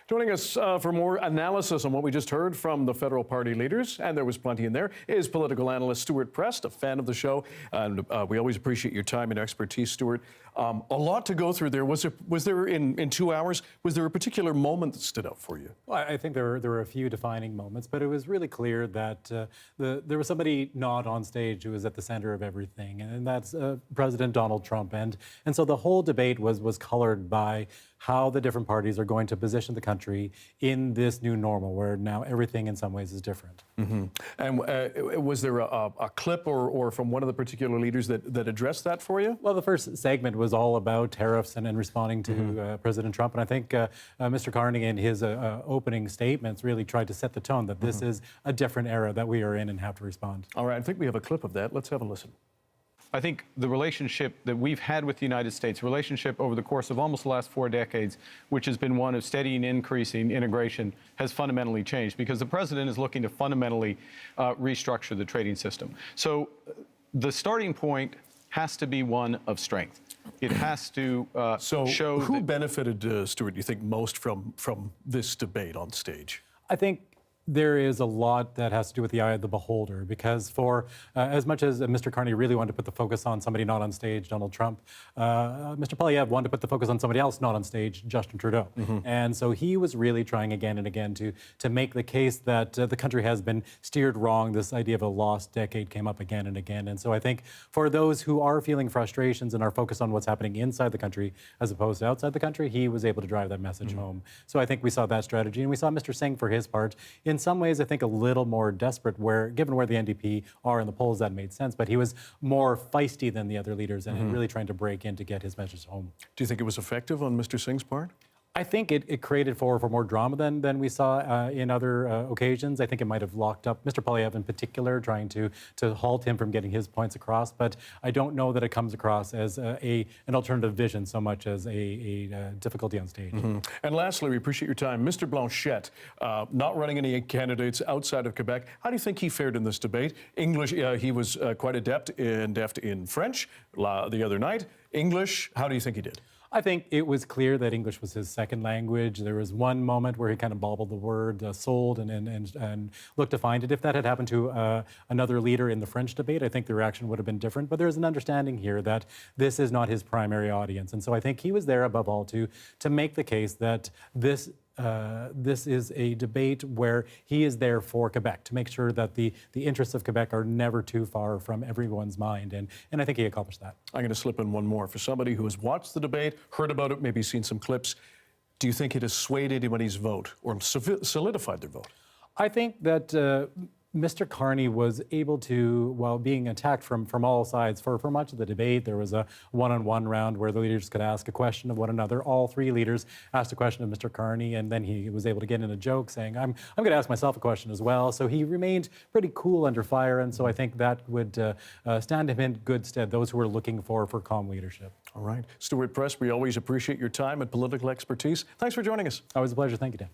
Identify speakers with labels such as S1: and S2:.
S1: Joining us for more analysis on what we just heard from the federal party leaders, and there was plenty in there, is political analyst Stewart Prest, a fan of the show, and we always appreciate your time and expertise, Stewart. A lot to go through there. Was there in 2 hours, was there a particular moment that stood out for you?
S2: Well, I think there were a few defining moments, but it was really clear that there was somebody not on stage who was at the center of everything, and that's President Donald Trump. And so the whole debate was colored by how the different parties are going to position the country in this new normal, where now everything in some ways is different.
S1: Mm-hmm. And was there a clip or from one of the particular leaders that addressed that for you?
S2: Well, the first segment was all about tariffs and responding to President Trump. And I think Mr. Carney in his opening statements really tried to set the tone that this is a different era that we are in and have to respond.
S1: All right, I think we have a clip of that. Let's have a listen.
S3: I think the relationship that we've had with the United States, relationship over the course of almost the last 4 decades, which has been one of steady and increasing integration, has fundamentally changed because the president is looking to fundamentally restructure the trading system. So the starting point has to be one of strength. It has to show
S1: who benefited, Stewart, you think, most from this debate on stage?
S2: I think there is a lot that has to do with the eye of the beholder, because for as much as Mr. Carney really wanted to put the focus on somebody not on stage, Donald Trump, Mr. Poilievre wanted to put the focus on somebody else not on stage, Justin Trudeau. And so he was really trying again and again to make the case that the country has been steered wrong. This idea of a lost decade came up again and again. And so I think for those who are feeling frustrations and are focused on what's happening inside the country as opposed to outside the country, he was able to drive that message home. So I think we saw that strategy, and we saw Mr. Singh, for his part, in some ways, I think a little more desperate, given where the NDP are in the polls, that made sense. But he was more feisty than the other leaders and really trying to break in to get his message home.
S1: Do you think it was effective on Mr. Singh's part?
S2: I think it created for more drama than we saw in other occasions. I think it might have locked up Mr. Poilievre in particular, trying to halt him from getting his points across. But I don't know that it comes across as an alternative vision so much as a difficulty on stage.
S1: And lastly, we appreciate your time. Mr. Blanchet, not running any candidates outside of Quebec. How do you think he fared in this debate? English, he was quite adept and deft in French the other night. English, how do you think he did?
S2: I think it was clear that English was his second language. There was one moment where he kind of bobbled the word sold and looked to find it. If that had happened to another leader in the French debate, I think the reaction would have been different. But there's an understanding here that this is not his primary audience. And so I think he was there above all to make the case that this is a debate where he is there for Quebec, to make sure that the interests of Quebec are never too far from everyone's mind. And I think he accomplished that. I'm
S1: going to slip in one more. For somebody who has watched the debate, heard about it, maybe seen some clips, do you think it has swayed anybody's vote or solidified their vote?
S2: I think that Mr. Carney was able to, while being attacked from all sides for much of the debate, there was a one-on-one round where the leaders could ask a question of one another. All three leaders asked a question of Mr. Carney, and then he was able to get in a joke saying, I'm going to ask myself a question as well. So he remained pretty cool under fire, and so I think that would stand him in good stead, those who are looking for calm leadership.
S1: All right. Stewart Prest, we always appreciate your time and political expertise. Thanks for joining us.
S2: Always a pleasure. Thank you, Dan.